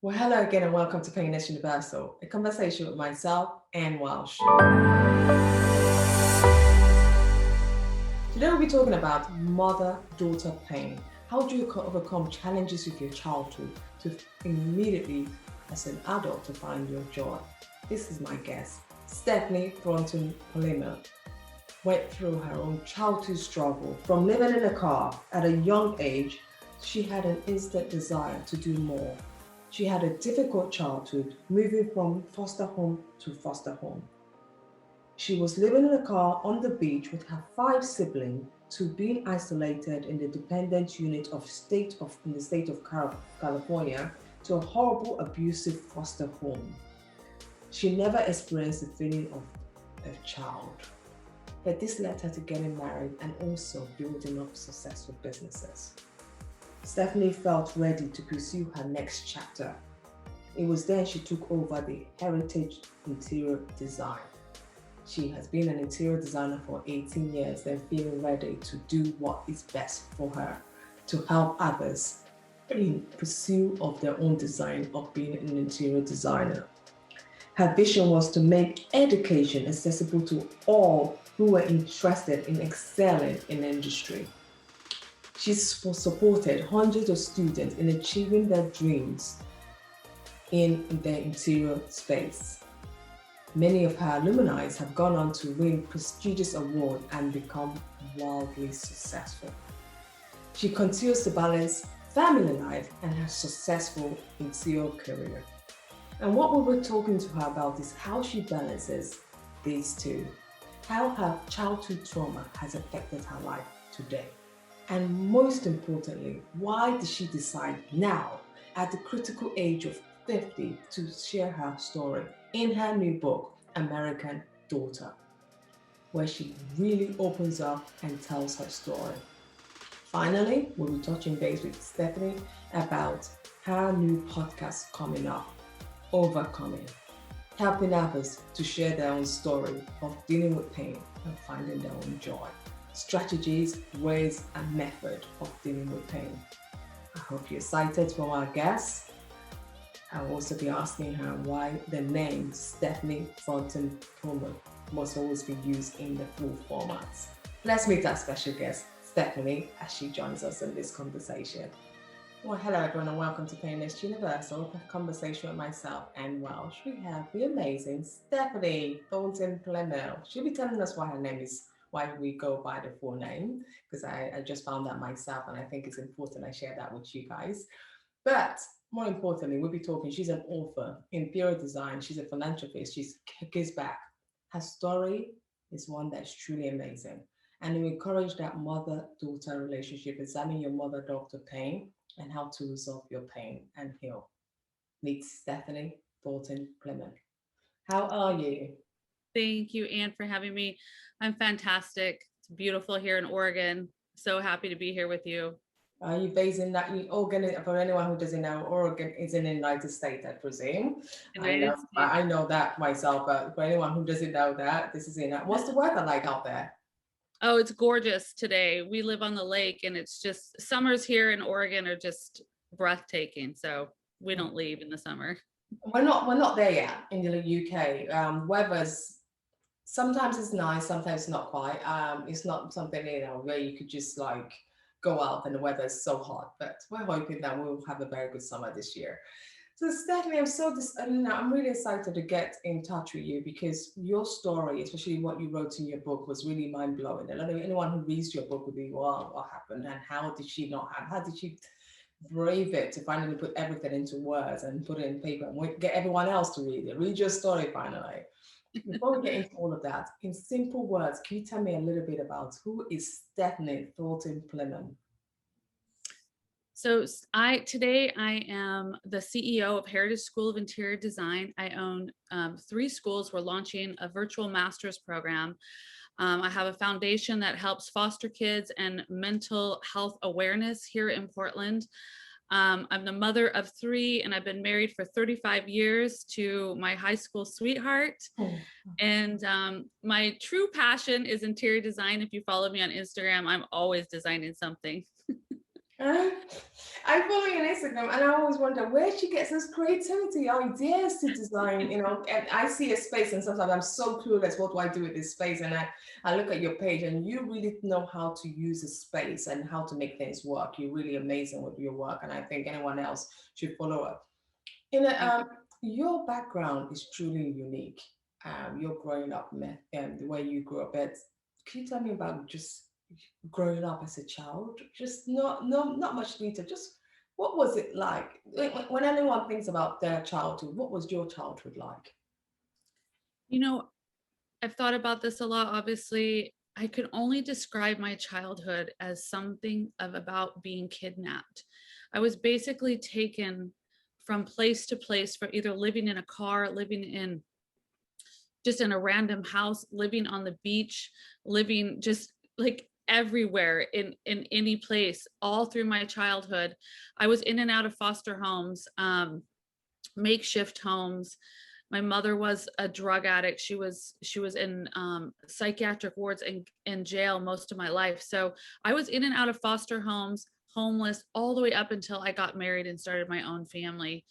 Well, hello again and welcome to Painless Universal, a conversation with myself and Welsh. Today we'll be talking about mother-daughter pain. How do you overcome challenges with your childhood to immediately, as an adult, to find your joy? This is my guest, Stepahnie Thornton Plymale. Went through her own childhood struggle. From living in a car at a young age, she had an instant desire to do more. She had a difficult childhood, moving from foster home to foster home. She was living in a car on the beach with her five siblings to being isolated in the dependent unit in the state of California to a horrible abusive foster home. She never experienced the feeling of a child. But this led her to getting married and also building up successful businesses. Stepahnie felt ready to pursue her next chapter. It was then she took over the heritage interior design. She has been an interior designer for 18 years, then feeling ready to do what is best for her, to help others in pursuit of their own design of being an interior designer. Her vision was to make education accessible to all who were interested in excelling in the industry. She's supported hundreds of students in achieving their dreams in their interior space. Many of her alumni have gone on to win prestigious awards and become wildly successful. She continues to balance family life and her successful interior career. And what we were talking to her about is how she balances these two, how her childhood trauma has affected her life today. And most importantly, why did she decide now, at the critical age of 50, to share her story in her new book, American Daughter, where she really opens up and tells her story. Finally, we'll be touching base with Stepahnie about her new podcast coming up, Overcoming, helping others to share their own story of dealing with pain and finding their own joy. Strategies, ways, and method of dealing with pain. I hope you're excited for our guest. I'll also be asking her why the name Stepahnie Thornton Plymale must always be used in the full formats. Let's meet our special guest, Stepahnie, as she joins us in this conversation. Well, hello everyone and welcome to Painless Universal, a conversation with myself and Welsh. We have the amazing Stepahnie Thornton Plymale. She'll be telling us why we go by the full name, because I just found that myself and I think it's important I share that with you guys. But more importantly, we'll be talking, she's an author, interior design, she's a philanthropist, she gives back. Her story is one that's truly amazing. And we encourage that mother-daughter relationship, examine your mother-daughter pain and how to resolve your pain and heal. Meet Stepahnie Thornton Plymale. How are you? Thank you, Anne, for having me. I'm fantastic. It's beautiful here in Oregon. So happy to be here with you. Are you based in that Oregon? For anyone who doesn't know, Oregon is in the United States, I presume. United States. I know that myself, but for anyone who doesn't know that, this is in. What's the weather like out there? Oh, it's gorgeous today. We live on the lake and it's just summers here in Oregon are just breathtaking. So we don't leave in the summer. We're not there yet in the UK. Weather's sometimes it's nice, sometimes not quite. It's not something where you could just like go out and the weather is so hot. But we're hoping that we'll have a very good summer this year. So Stepahnie, I'm really excited to get in touch with you because your story, especially what you wrote in your book, was really mind blowing. And I know anyone who reads your book will be, wow, what happened and how did she not have? How did she brave it to finally put everything into words and put it in paper and get everyone else to read it? Read your story finally. Before we get into all of that, in simple words, can you tell me a little bit about who is Stepahnie Thornton Plymale? So today I am the CEO of Heritage School of Interior Design. I own 3 schools. We're launching a virtual master's program. I have a foundation that helps foster kids and mental health awareness here in Portland. I'm the mother of 3 and I've been married for 35 years to my high school sweetheart. Oh. And my true passion is interior design. If you follow me on Instagram, I'm always designing something. Uh, I follow you on Instagram and I always wonder where she gets this creativity, ideas to design, and I see a space and sometimes I'm so clueless, what do I do with this space? And I look at your page and you really know how to use a space and how to make things work. You're really amazing with your work and I think anyone else should follow up. In a, Thank you. your background is truly unique. You're growing up, the way you grew up. Can you tell me about just growing up as a child? Just not much detail. Just what was it like? When anyone thinks about their childhood, what was your childhood like? You know, I've thought about this a lot. Obviously, I could only describe my childhood as something of about being kidnapped. I was basically taken from place to place for either living in a car, living in just in a random house, living on the beach, living just like everywhere in any place all through my childhood. I was in and out of foster homes, makeshift homes. My mother was a drug addict. She was in psychiatric wards and in jail most of my life. So I was in and out of foster homes, homeless, all the way up until I got married and started my own family.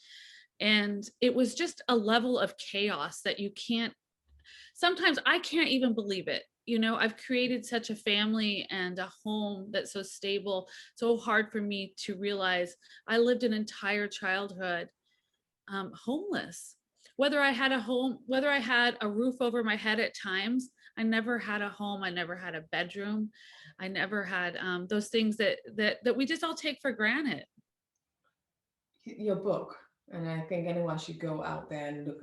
And it was just a level of chaos that you can't, sometimes I can't even believe it. I've created such a family and a home that's so stable, so hard for me to realize I lived an entire childhood homeless. Whether I had a home, whether I had a roof over my head at times, I never had a home. I never had a bedroom. I never had those things that we just all take for granted. Your book, and I think anyone should go out there and look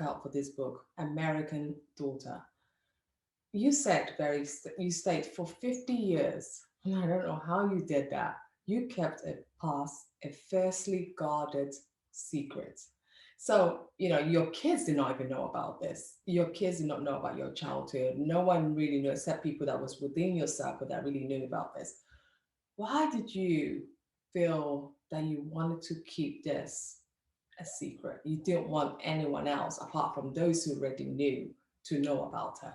out for this book, American Daughter. You stayed for 50 years. And I don't know how you did that. You kept a fiercely guarded secret. So, your kids did not even know about this. Your kids did not know about your childhood. No one really knew except people that was within your circle that really knew about this. Why did you feel that you wanted to keep this a secret? You didn't want anyone else apart from those who already knew to know about her.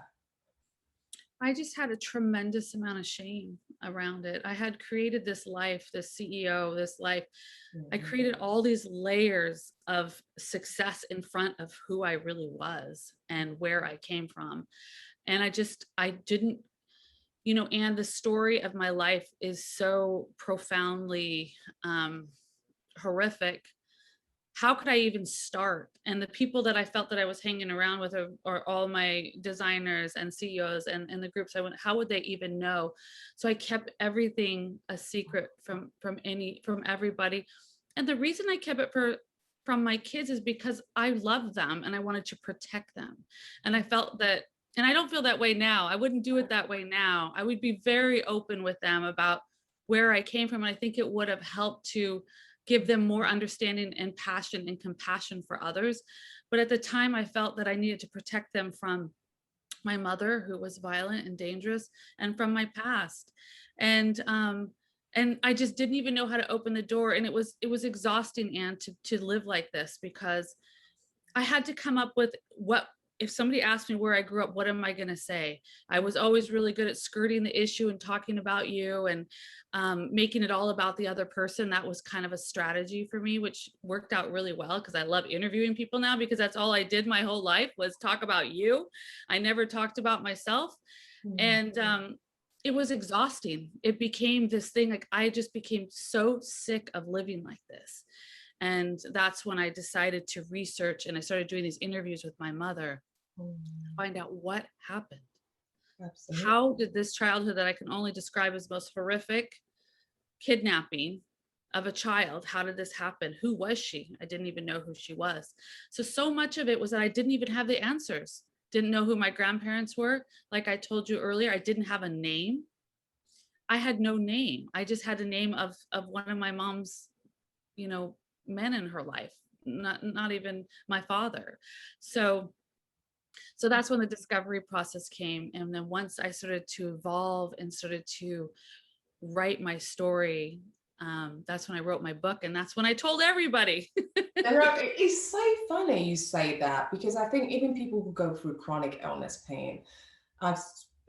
I just had a tremendous amount of shame around it. I had created this life, this CEO, this life. I Mhm. created all these layers of success in front of who I really was and where I came from. And I didn't, and the story of my life is so profoundly um, horrific. How could I even start? And the people that I felt that I was hanging around with are all my designers and CEOs and the groups I went, how would they even know? So I kept everything a secret from everybody. And the reason I kept it from my kids is because I love them and I wanted to protect them. And I felt that, and I don't feel that way now. I wouldn't do it that way now. I would be very open with them about where I came from. And I think it would have helped to give them more understanding and passion and compassion for others. But at the time, I felt that I needed to protect them from my mother, who was violent and dangerous, and from my past. And I just didn't even know how to open the door. And it was exhausting, Anne, to live like this, because I had to come up with what, if somebody asked me where I grew up, what am I going to say? I was always really good at skirting the issue and talking about you and making it all about the other person. That was kind of a strategy for me, which worked out really well because I love interviewing people now, because that's all I did my whole life was talk about you. I never talked about myself. Mhm. And it was exhausting. It became this thing, like I just became so sick of living like this. And that's when I decided to research, and I started doing these interviews with my mother to Mhm. find out what happened. Absolutely. How did this childhood that I can only describe as most horrific kidnapping of a child, how did this happen? Who was she? I didn't even know who she was. So much of it was that I didn't even have the answers. Didn't know who my grandparents were. Like I told you earlier, I didn't have a name. I had no name. I just had a name of one of my mom's, you know, men in her life, not even my father. So that's when the discovery process came. And then once I started to evolve and started to write my story, that's when I wrote my book, and that's when I told everybody. It's so funny you say that because I think even people who go through chronic illness pain, I've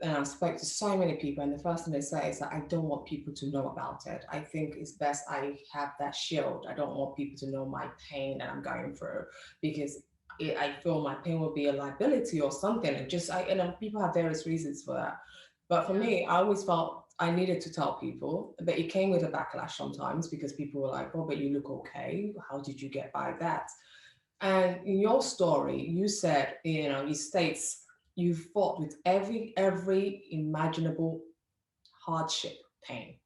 and I spoke to so many people, and the first thing they say is that I don't want people to know about it. I think it's best I have that shield. I don't want people to know my pain that I'm going through, because I feel my pain will be a liability or something. And just I, and people have various reasons for that. But for Yeah. me, I always felt I needed to tell people, but it came with a backlash sometimes because people were like, "Oh, but you look okay. How did you get by that?" And in your story, you said, you states you fought with every imaginable hardship, pain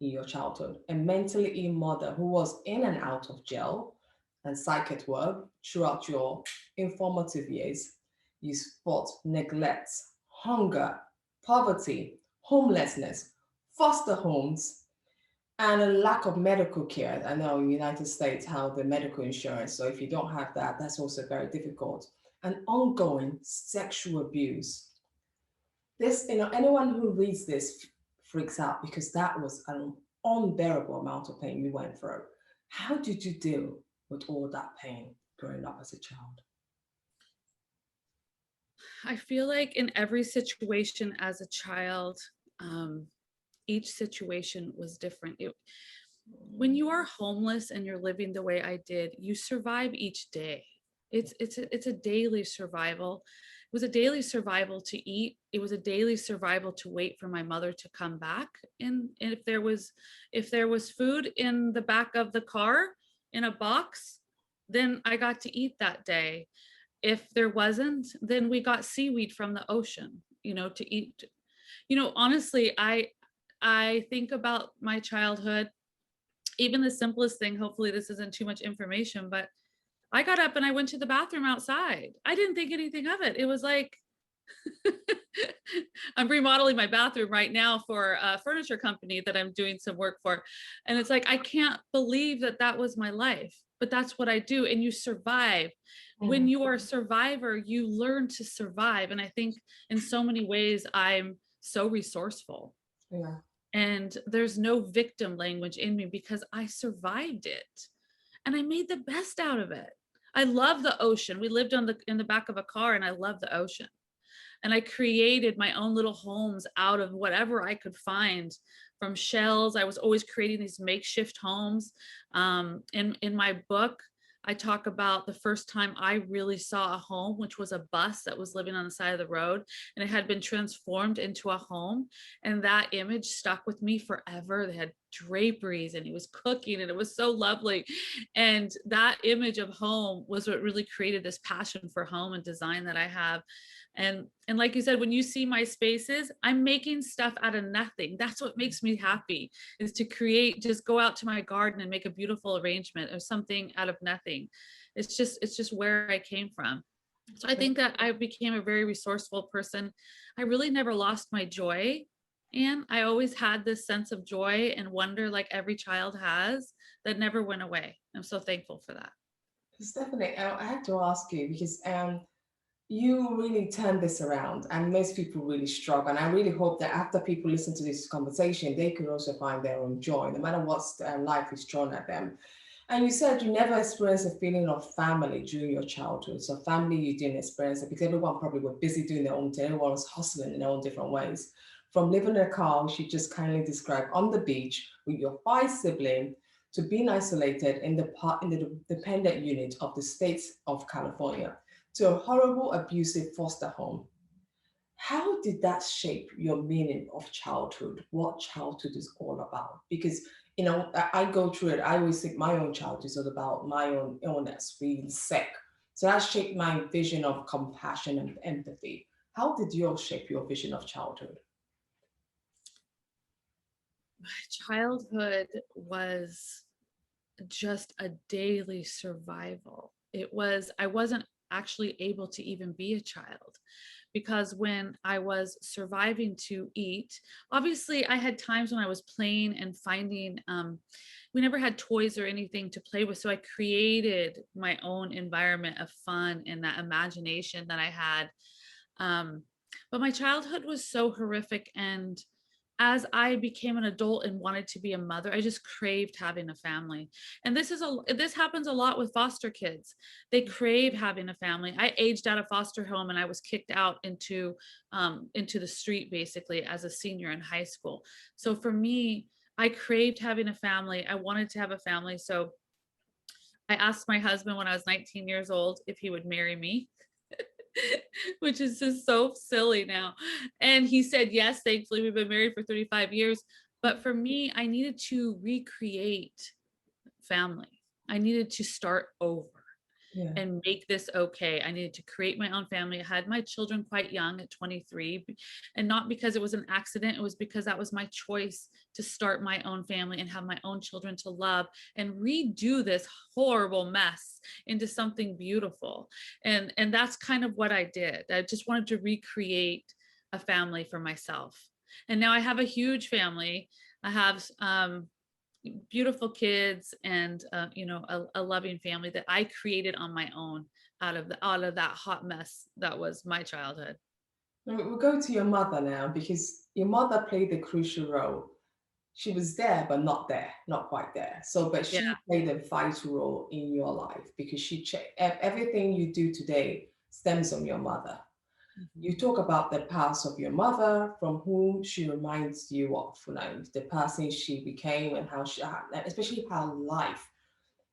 in your childhood. A mentally ill mother who was in and out of jail and psychiatric ward throughout your informative years. You fought neglect, hunger, poverty, homelessness, foster homes, and a lack of medical care. I know in the United States how the medical insurance, so if you don't have that, that's also very difficult. And ongoing sexual abuse. This, anyone who reads this freaks out because that was an unbearable amount of pain you went through. How did you deal with all that pain growing up as a child? I feel like in every situation as a child, um, each situation was different. When you are homeless and you're living the way I did, you survive each day. It's a daily survival. It was a daily survival to eat. It was a daily survival to wait for my mother to come back. And if there was food in the back of the car in a box, then I got to eat that day. If there wasn't, then we got seaweed from the ocean, to eat. Honestly, I think about my childhood, even the simplest thing. Hopefully this isn't too much information, but I got up and I went to the bathroom outside. I didn't think anything of it. It was like, I'm remodeling my bathroom right now for a furniture company that I'm doing some work for. And it's like, I can't believe that that was my life, but that's what I do. And you survive. When Mm, you are a survivor, you learn to survive. And I think in so many ways, I'm so resourceful. yeah. And there's no victim language in me because I survived it and I made the best out of it. I love the ocean. We lived in the back of a car and I love the ocean. And I created my own little homes out of whatever I could find, from shells. I was always creating these makeshift homes. In my book, I talk about the first time I really saw a home, which was a bus that was living on the side of the road, and it had been transformed into a home. And that image stuck with me forever. They had draperies and he was cooking and it was so lovely. And that image of home was what really created this passion for home and design that I have. And like you said, when you see my spaces, I'm making stuff out of nothing. That's what makes me happy, is to create, just go out to my garden and make a beautiful arrangement of something out of nothing. It's just where I came from. So I think that I became a very resourceful person. I really never lost my joy. And I always had this sense of joy and wonder, like every child has, that never went away. I'm so thankful for that. Stephanie, I have to ask you because you really turned this around, and most people really struggle. And I really hope that after people listen to this conversation, they can also find their own joy, no matter what life is thrown at them. And you said you never experienced a feeling of family during your childhood. So family, you didn't experience it because everyone probably were busy doing their own thing. Everyone was hustling in their own different ways. From living in a car, she just kindly described, on the beach with your five siblings, to being isolated in the dependent unit of the states of California, to a horrible, abusive foster home. How did that shape your meaning of childhood? What childhood is all about? Because I go through it. I always think my own childhood is all about my own illness, being sick. So that shaped my vision of compassion and empathy. How did yours shape your vision of childhood? Childhood was just a daily survival. I wasn't actually able to even be a child, because when I was surviving to eat, obviously I had times when I was playing and finding, we never had toys or anything to play with. So I created my own environment of fun and that imagination that I had. But my childhood was so horrific, and as I became an adult and wanted to be a mother, I just craved having a family. And this happens a lot with foster kids. They crave having a family. I aged out of foster home and I was kicked out into the street basically as a senior in high school. So for me, I craved having a family. I wanted to have a family. So I asked my husband when I was 19 years old if he would marry me, which is just so silly now. And he said yes. Thankfully, we've been married for 35 years. But for me, I needed to recreate family. I needed to start over Yeah. and make this okay. I needed to create my own family. I had my children quite young at 23, and not because it was an accident. It was because that was my choice to start my own family and have my own children to love and redo this horrible mess into something beautiful. And that's kind of what I did. I just wanted to recreate a family for myself. And now I have a huge family. I have beautiful kids and a loving family that I created on my own out of that hot mess that was my childhood. We'll go to your mother now because your mother played a crucial role. She was there, but not there, not quite there. So, but Yeah. she played a vital role in your life because everything you do today stems from your mother. Mhm. You talk about the past of your mother, from whom she reminds you of, like the person she became and how she, especially her life.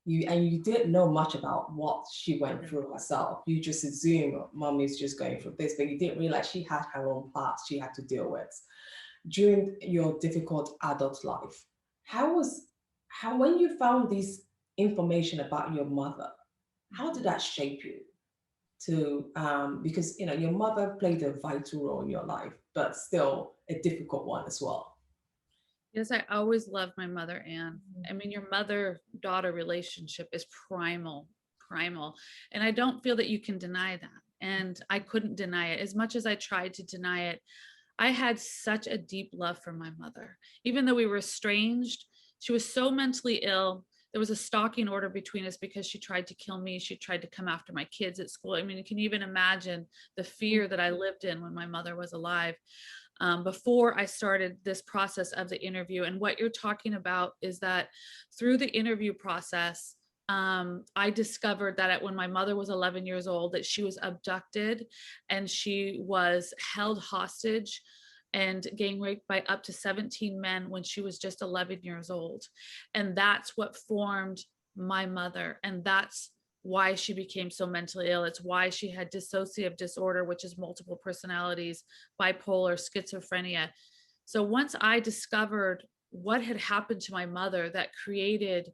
You didn't know much about what she went Yeah. through herself. You just assume mom is just going through this, but you didn't realize she had her own past she had to deal with during your difficult adult life. How was how when you found this information about your mother, how did Mhm. that shape you? To because you know your mother played a vital role in your life, but still a difficult one as well. Yes, I always loved my mother, Anne. I mean, your mother-daughter relationship is primal, primal. And I don't feel that you can deny that. And I couldn't deny it. As much as I tried to deny it, I had such a deep love for my mother. Even though we were estranged, she was so mentally ill. There was a stalking order between us because she tried to kill me. She tried to come after my kids at school. I mean, you can even imagine the fear that I lived in when my mother was alive, before I started this process of the interview. And what you're talking about is that through the interview process, I discovered that when my mother was 11 years old, that she was abducted and she was held hostage and gang raped by up to 17 men when she was just 11 years old. And that's what formed my mother. And that's why she became so mentally ill. It's why she had dissociative disorder, which is multiple personalities, bipolar, schizophrenia. So once I discovered what had happened to my mother that created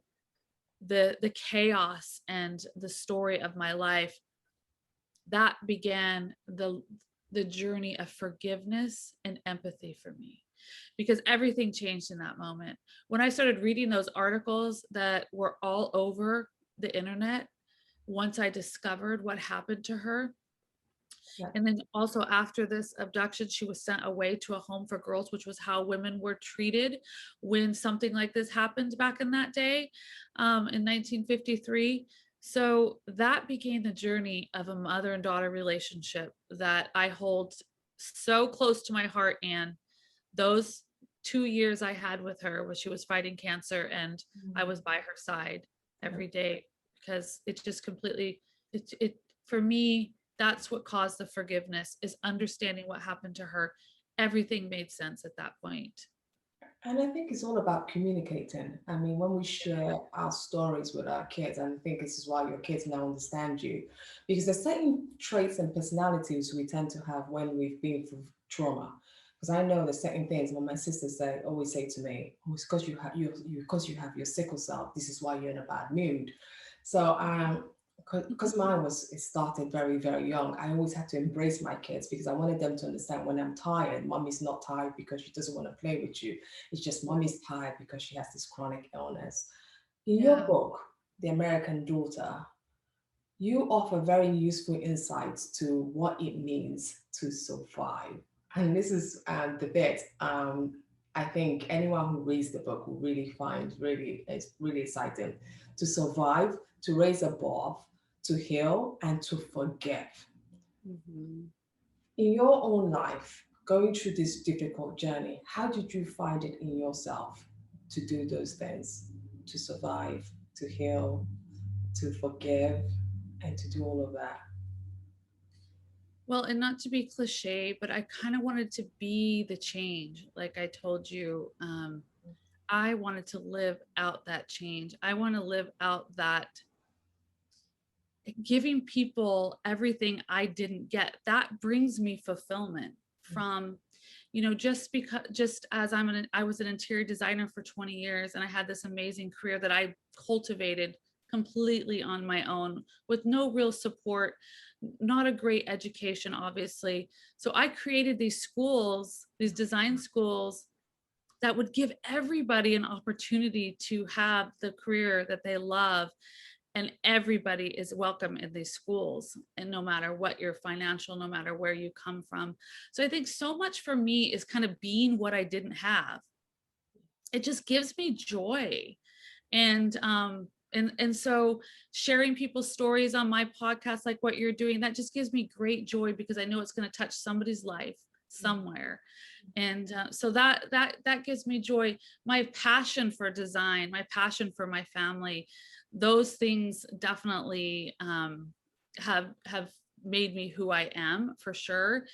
the chaos and the story of my life, that began the journey of forgiveness and empathy for me, because everything changed in that moment when I started reading those articles that were all over the internet. Once I discovered what happened to her, Yeah. and then also after this abduction, she was sent away to a home for girls, which was how women were treated when something like this happened back in that day, in 1953. So that began the journey of a mother and daughter relationship that I hold so close to my heart. And those 2 years I had with her where she was fighting cancer and I was by her side every day, because it just completely, it for me, that's what caused the forgiveness, is understanding what happened to her. Everything made sense at that point. And I think it's all about communicating. I mean, when we share our stories with our kids, and I think this is why your kids now understand you, because there's certain traits and personalities we tend to have when we've been through trauma. Because I know there's certain things when my sisters always say to me, "Oh, it's because because you have your sickle cell. This is why you're in a bad mood." So because mine was it started very very young, I always had to embrace my kids because I wanted them to understand when I'm tired, mommy's not tired because she doesn't want to play with you. It's just mommy's tired because she has this chronic illness. In your Yeah. book, The American Daughter, you offer very useful insights to what it means to survive. And this is the bit I think anyone who reads the book will really find really it's really exciting. To survive, to raise above, to heal, and to forgive. Mhm. In your own life, going through this difficult journey, how did you find it in yourself to do those things, to survive, to heal, to forgive, and to do all of that? Well, and not to be cliche, but I kind of wanted to be the change. Like I told you, I wanted to live out that change. I want to live out that giving people everything I didn't get. That brings me fulfillment from, just as I was an interior designer for 20 years, and I had this amazing career that I cultivated completely on my own with no real support, not a great education, obviously. So I created these schools, these design schools that would give everybody an opportunity to have the career that they love, and everybody is welcome in these schools, and no matter what your financial, no matter where you come from. So I think so much for me is kind of being what I didn't have. It just gives me joy. And so sharing people's stories on my podcast, like what you're doing, that just gives me great joy, because I know it's going to touch somebody's life somewhere. And so that gives me joy. My passion for design, my passion for my family, those things definitely have made me who I am, for sure.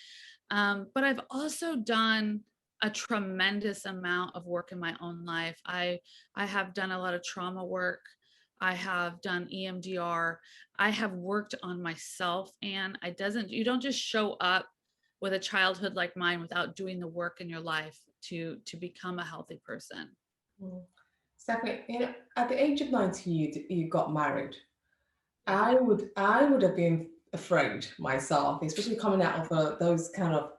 But I've also done a tremendous amount of work in my own life. I have done a lot of trauma work. I have done EMDR. I have worked on myself, and you don't just show up with a childhood like mine without doing the work in your life to become a healthy person. Mm. Stephanie, at the age of 19, you got married. I would have been afraid myself, especially coming out of those kind of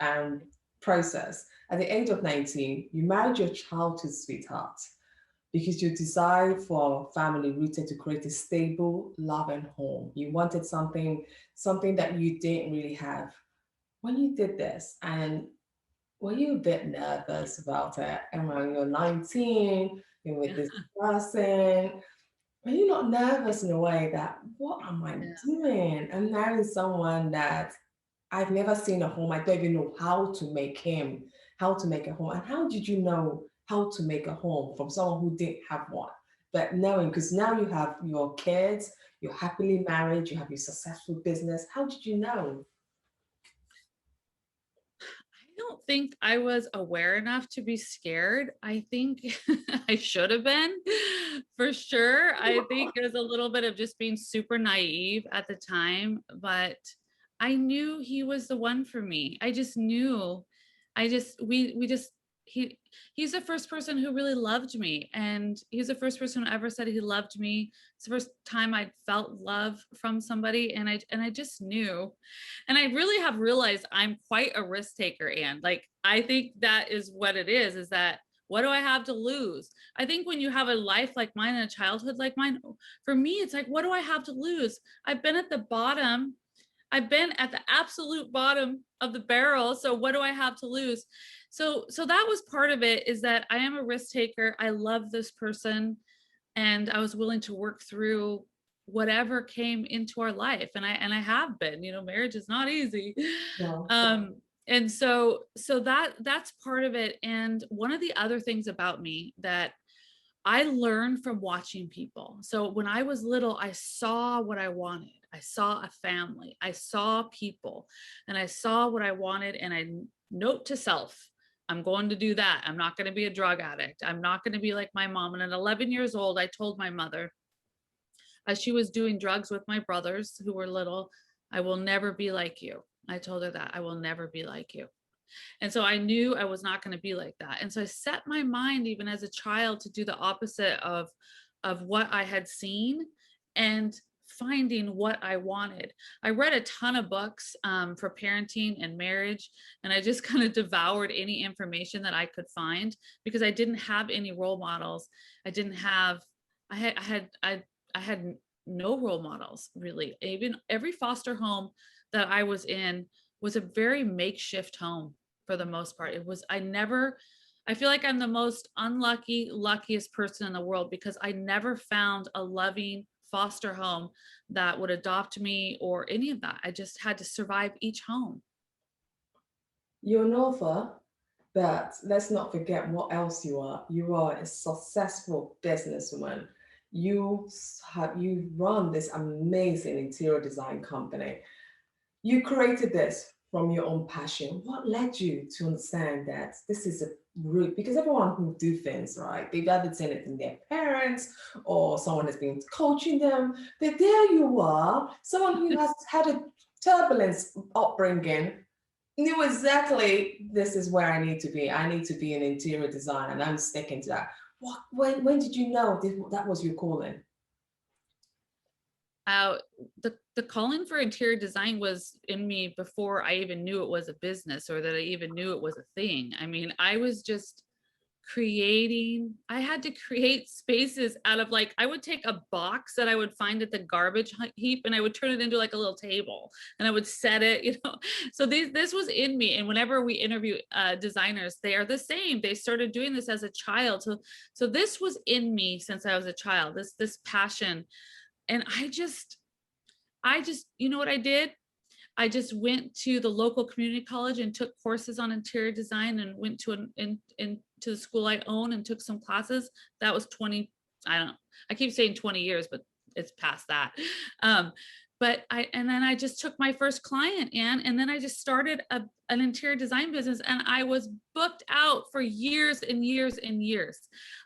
process. At the age of 19, you married your childhood sweetheart because you desired for a family rooted to create a stable, loving home. You wanted something that you didn't really have. When you did this, and were you a bit nervous about it? And when you're 19, you're with this person, are you not nervous in a way that, what am I Yeah. doing? I'm marrying someone that I've never seen a home. I don't even know how to make a home. And how did you know how to make a home from someone who didn't have one? But knowing, because now you have your kids, you're happily married, you have your successful business. How did you know? I don't think I was aware enough to be scared. I think I should have been, for sure. I think it was a little bit of just being super naive at the time, but I knew he was the one for me. I just knew. We just he's the first person who really loved me, and he's the first person who ever said he loved me. It's the first time I felt love from somebody, and I just knew. And I really have realized I'm quite a risk taker, and like I think that is what it is that what do I have to lose? I think when you have a life like mine and a childhood like mine, for me it's like, what do I have to lose? I've been at the bottom. I've been at the absolute bottom of the barrel. So what do I have to lose? So that was part of it, is that I am a risk taker. I love this person, and I was willing to work through whatever came into our life. And I have been, marriage is not easy. No. And so that's part of it. And one of the other things about me that I learned from watching people. So when I was little, I saw what I wanted. I saw a family, I saw people, and I saw what I wanted. And I note to self, I'm going to do that. I'm not going to be a drug addict. I'm not going to be like my mom. And at 11 years old, I told my mother, as she was doing drugs with my brothers who were little, I will never be like you. I told her that I will never be like you. And so I knew I was not going to be like that. And so I set my mind, even as a child, to do the opposite of what I had seen, and finding what I wanted. I read a ton of books for parenting and marriage, and I just kind of devoured any information that I could find, because I didn't have any role models. I didn't have, I had no role models, really. Even every foster home that I was in was a very makeshift home for the most part. I feel like I'm the most luckiest person in the world, because I never found a loving foster home that would adopt me or any of that. I just had to survive each home. You're an author, but let's not forget what else you are. You are a successful businesswoman. You run this amazing interior design company. You created this from your own passion. What led you to understand that this is a route? Because everyone who do things, right, they've either seen it in their parents or someone has been coaching them. But there you are, someone who has had a turbulence upbringing, knew exactly this is where I need to be. I need to be an interior designer, and I'm sticking to that. When did you know that was your calling? uh, the calling for interior design was in me before I even knew it was a business or that I even knew it was a thing. I mean, I was just creating. I had to create spaces out of, like, I would take a box that I would find at the garbage heap and I would turn it into like a little table and I would set it, So this was in me. And whenever we interview designers, they are the same. They started doing this as a child. So this was in me since I was a child, this passion. And I just, you know what I did? I just went to the local community college and took courses on interior design and went to into the school I own and took some classes. That was 20, I don't, I keep saying 20 years, but it's past that. Um, and then I just took my first client in, and then I just started an interior design business, and I was booked out for years and years and years.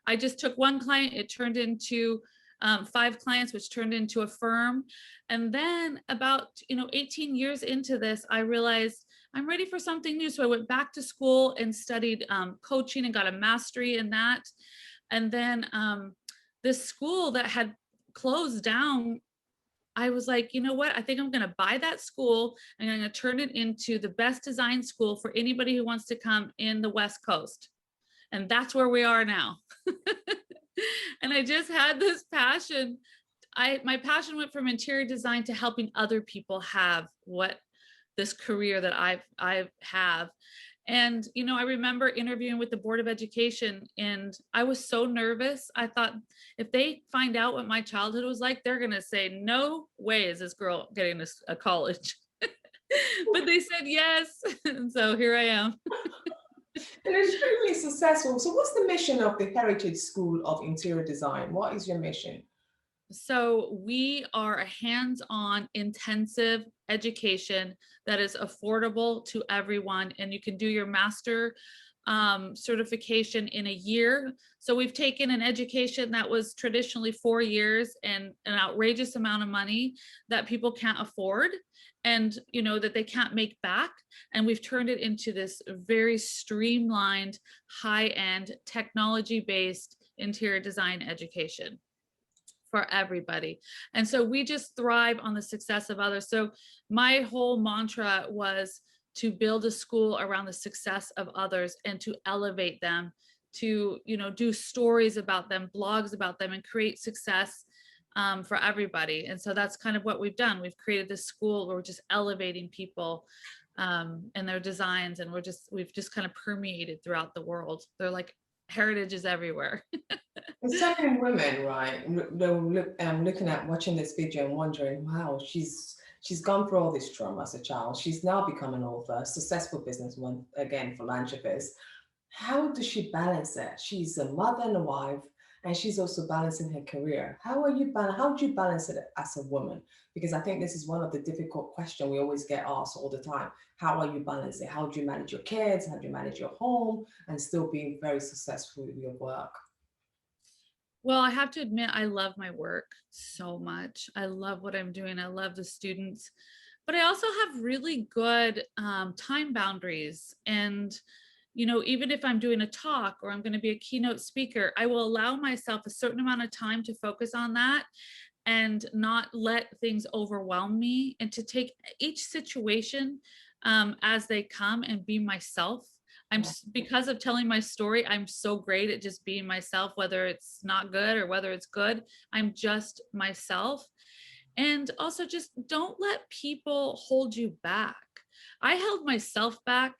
I just took one client, it turned into 5 clients, which turned into a firm. And then about 18 years into this, I realized I'm ready for something new. So I went back to school and studied coaching and got a mastery in that. And then this school that had closed down, I was like, you know what? I think I'm going to buy that school and I'm going to turn it into the best design school for anybody who wants to come in the West Coast. And that's where we are now. And I just had this passion. My passion went from interior design to helping other people have what this career that I have. And I remember interviewing with the Board of Education, and I was so nervous. I thought, if they find out what my childhood was like, they're going to say, no way is this girl getting a college. But they said yes. And so here I am. And extremely successful. So, what's the mission of the Heritage School of Interior Design? What is your mission? So we are a hands-on intensive education that is affordable to everyone, and you can do your master certification in a year. So we've taken an education that was traditionally 4 years and an outrageous amount of money that people can't afford, and that they can't make back, and we've turned it into this very streamlined, high-end, technology-based interior design education for everybody. And so we just thrive on the success of others. So my whole mantra was to build a school around the success of others and to elevate them, to do stories about them, blogs about them, and create success for everybody. And so that's kind of what we've done. We've created this school where we're just elevating people and their designs, and we've just kind of permeated throughout the world. They're like, heritage is everywhere. And so many women, right? Looking at watching this video and wondering, wow, she's gone through all this trauma as a child. She's now become an author, successful businesswoman, again, philanthropist. How does she balance it? She's a mother and a wife, and she's also balancing her career. How do you balance it as a woman? Because I think this is one of the difficult questions we always get asked all the time. How are you balancing? How do you manage your kids? How do you manage your home and still being very successful with your work? Well, I have to admit, I love my work so much. I love what I'm doing. I love the students, but I also have really good time boundaries. And, even if I'm doing a talk or I'm going to be a keynote speaker, I will allow myself a certain amount of time to focus on that and not let things overwhelm me, and to take each situation as they come and be myself. Because of telling my story, I'm so great at just being myself, whether it's not good or whether it's good. I'm just myself. And also, just don't let people hold you back. I held myself back.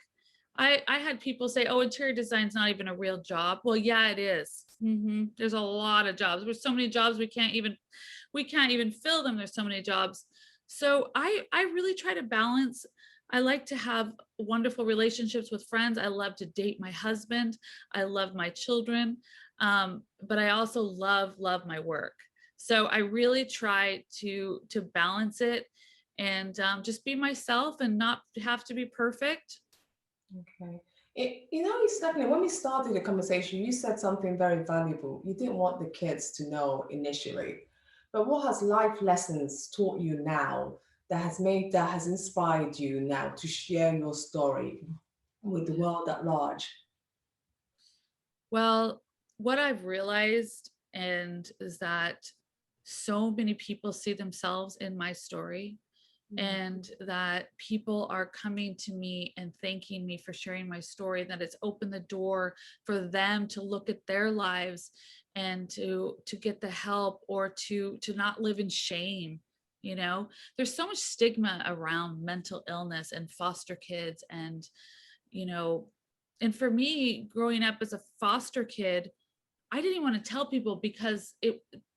I had people say, oh, interior design is not even a real job. Well, yeah, it is. There's a lot of jobs. There's so many jobs we can't even fill them. There's so many jobs. So I really try to balance I like to have wonderful relationships with friends. I love to date my husband. I love my children. But I also love my work. So I really try to balance it and just be myself and not have to be perfect. Okay. It's definitely when we started the conversation, you said something very valuable. You didn't want the kids to know initially, but what has life lessons taught you now that has inspired you now to share your story with the world at large? Well, what I've realized and is that so many people see themselves in my story, Mm. and that people are coming to me and thanking me for sharing my story, that it's opened the door for them to look at their lives and to get the help, or to not live in shame. There's so much stigma around mental illness and foster kids, and you know and for me, growing up as a foster kid, I didn't even want to tell people because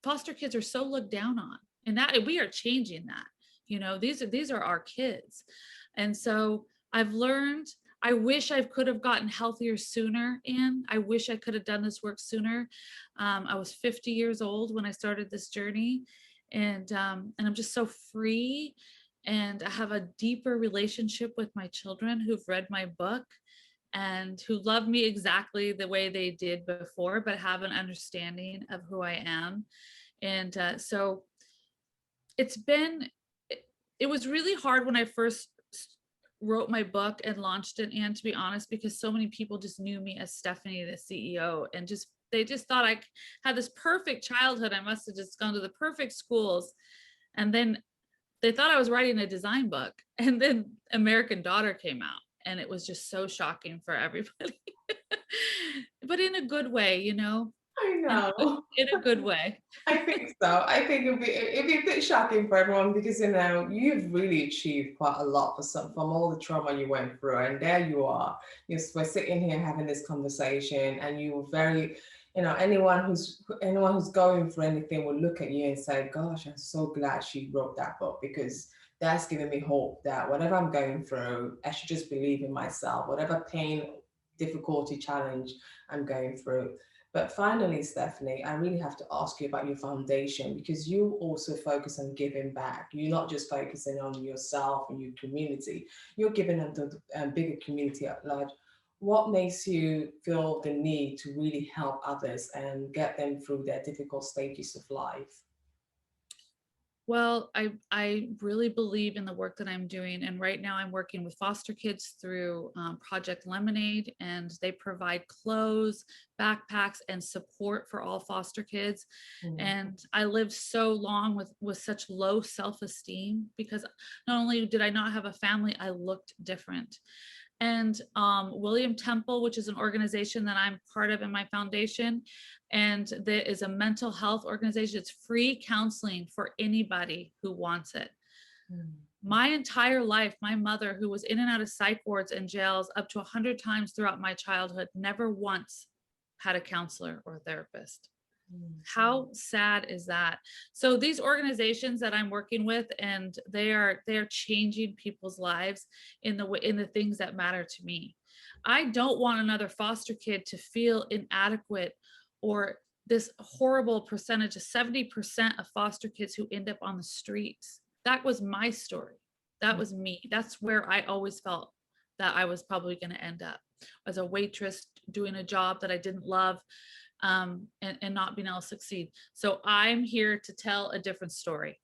foster kids are so looked down on, and that we are changing that. These are our kids, and so I've learned. I wish I could have gotten healthier sooner, and I wish I could have done this work sooner. I was 50 years old when I started this journey, and I'm just so free, and I have a deeper relationship with my children who've read my book and who love me exactly the way they did before, but have an understanding of who I am. And so it's been, it was really hard when I first wrote my book and launched it, and to be honest, because so many people just knew me as Stepahnie, the CEO, and they just thought I had this perfect childhood. I must have just gone to the perfect schools. And then they thought I was writing a design book. And then American Daughter came out, and it was just so shocking for everybody. But in a good way, I in a good, know. in a good way. I think so. I think it'd be a bit shocking for everyone because you've really achieved quite a lot from all the trauma you went through, and there you are. We're sitting here having this conversation, and you were very, anyone who's going through anything will look at you and say, "Gosh, I'm so glad she wrote that book because that's given me hope that whatever I'm going through, I should just believe in myself. Whatever pain, difficulty, challenge I'm going through." But finally, Stepahnie, I really have to ask you about your foundation because you also focus on giving back. You're not just focusing on yourself and your community, you're giving them the bigger community at large. What makes you feel the need to really help others and get them through their difficult stages of life? Well, I really believe in the work that I'm doing, and right now I'm working with foster kids through Project Lemonade, and they provide clothes, backpacks, and support for all foster kids. Mm. And I lived so long with such low self-esteem because not only did I not have a family, I looked different. And William Temple, which is an organization that I'm part of in my foundation, and there is a mental health organization. It's free counseling for anybody who wants it. Mm. My entire life, my mother, who was in and out of psych wards and jails up to 100 times throughout my childhood, never once had a counselor or a therapist. Mm. How sad is that? So these organizations that I'm working with, and they are changing people's lives in the things that matter to me. I don't want another foster kid to feel inadequate, or this horrible percentage of 70% of foster kids who end up on the streets. That was my story. That was me. That's where I always felt that I was probably going to end up, as a waitress doing a job that I didn't love, and not being able to succeed. So I'm here to tell a different story.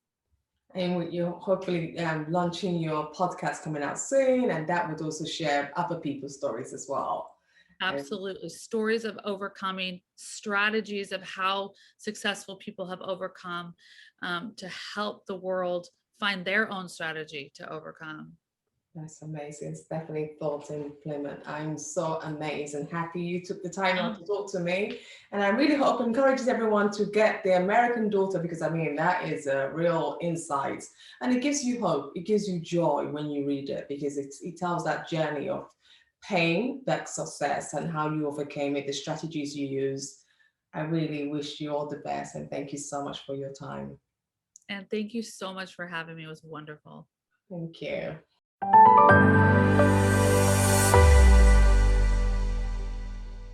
And with you hopefully launching your podcast coming out soon, and that would also share other people's stories as well. And Absolutely. Stories of overcoming, strategies of how successful people have overcome, to help the world find their own strategy to overcome. that's amazing. Stepahnie Thornton, Plymale. I'm so amazed and happy you took the time out Um, to talk to me. And I really hope encourages everyone to get the American Daughter because I mean that is a real insight. And it gives you hope, it gives you joy when you read it because it tells that journey of pain, that success, and how you overcame it, the strategies you used. I really wish you all the best and thank you so much for your time. and thank you so much for having me. It was wonderful. Thank you.